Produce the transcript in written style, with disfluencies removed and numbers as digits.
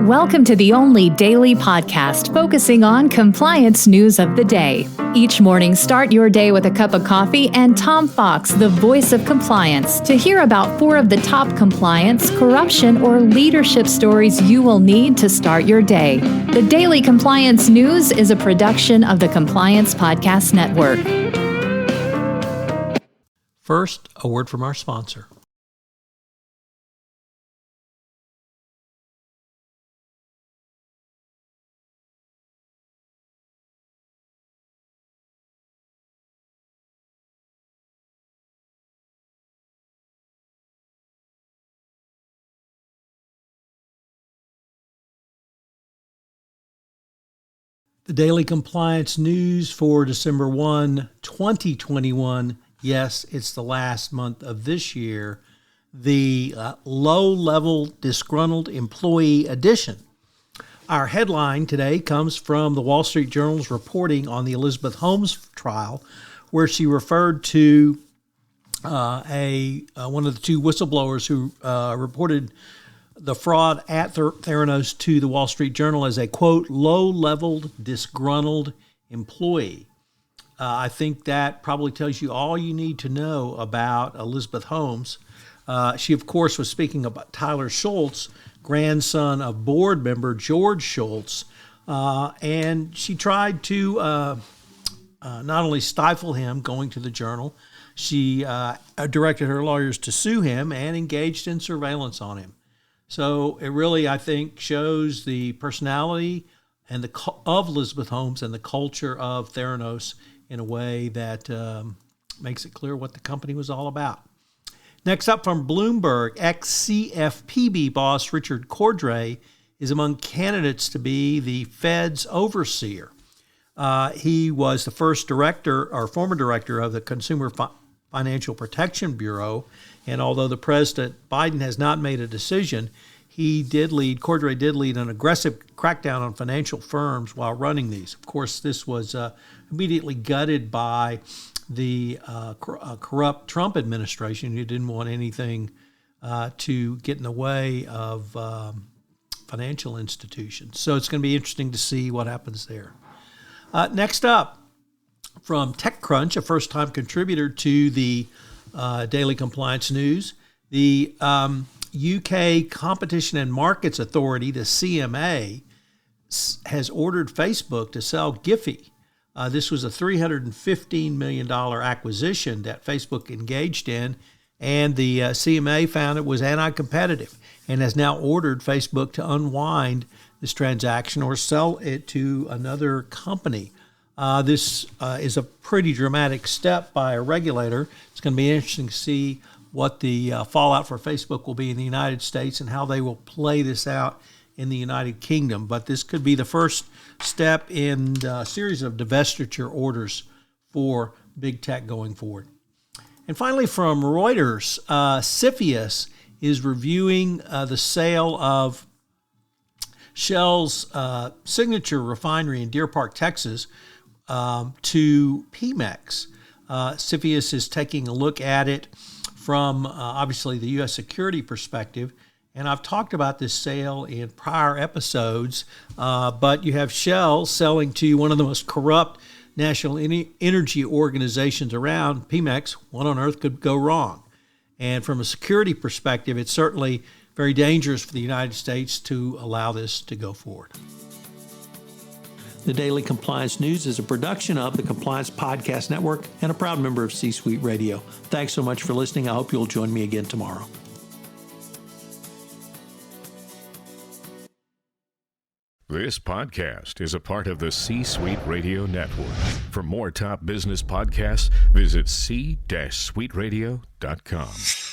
Welcome to the only daily podcast focusing on compliance news of the day. Each morning, start your day with a cup of coffee and Tom Fox, the voice of compliance, to hear about 4 of the top compliance, corruption, or leadership stories you will need to start your day. The Daily Compliance News is a production of the Compliance Podcast Network. First, a word from our sponsor. The Daily Compliance News for December 1, 2021. Yes, it's the last month of this year. The low-level disgruntled employee edition. Our headline today comes from the Wall Street Journal's reporting on the Elizabeth Holmes trial, where she referred to one of the 2 whistleblowers who reported the fraud at Theranos to the Wall Street Journal as a, quote, low-level disgruntled employee. I think that probably tells you all you need to know about Elizabeth Holmes. She, of course, was speaking about Tyler Schultz, grandson of board member George Schultz, and she tried to not only stifle him going to the Journal, she directed her lawyers to sue him and engaged in surveillance on him. So it really, I think, shows the personality and of Elizabeth Holmes and the culture of Theranos in a way that makes it clear what the company was all about. Next up from Bloomberg, ex-CFPB boss Richard Cordray is among candidates to be the Fed's overseer. He was the first director or former director of the Consumer Financial Protection Bureau, and although the President Biden has not made a decision, Cordray did lead an aggressive crackdown on financial firms while running these. Of course, this was immediately gutted by the corrupt Trump administration, who didn't want anything to get in the way of financial institutions. So it's going to be interesting to see what happens there. Next up, from TechCrunch, a first-time contributor to the Daily Compliance News, the UK Competition and Markets Authority, the CMA, has ordered Facebook to sell Giphy. This was a $315 million acquisition that Facebook engaged in, and the CMA found it was anti-competitive and has now ordered Facebook to unwind this transaction or sell it to another company. This is a pretty dramatic step by a regulator. It's going to be interesting to see what the fallout for Facebook will be in the United States and how they will play this out in the United Kingdom. But this could be the first step in a series of divestiture orders for big tech going forward. And finally, from Reuters, CFIUS is reviewing the sale of Shell's Signature Refinery in Deer Park, Texas, to Pemex. CFIUS is taking a look at it from obviously the U.S. security perspective, and I've talked about this sale in prior episodes, but you have Shell selling to one of the most corrupt national energy organizations around, Pemex. What on earth could go wrong? And from a security perspective, it's certainly very dangerous for the United States to allow this to go forward. The Daily Compliance News is a production of the Compliance Podcast Network and a proud member of C-Suite Radio. Thanks so much for listening. I hope you'll join me again tomorrow. This podcast is a part of the C-Suite Radio Network. For more top business podcasts, visit c-suiteradio.com.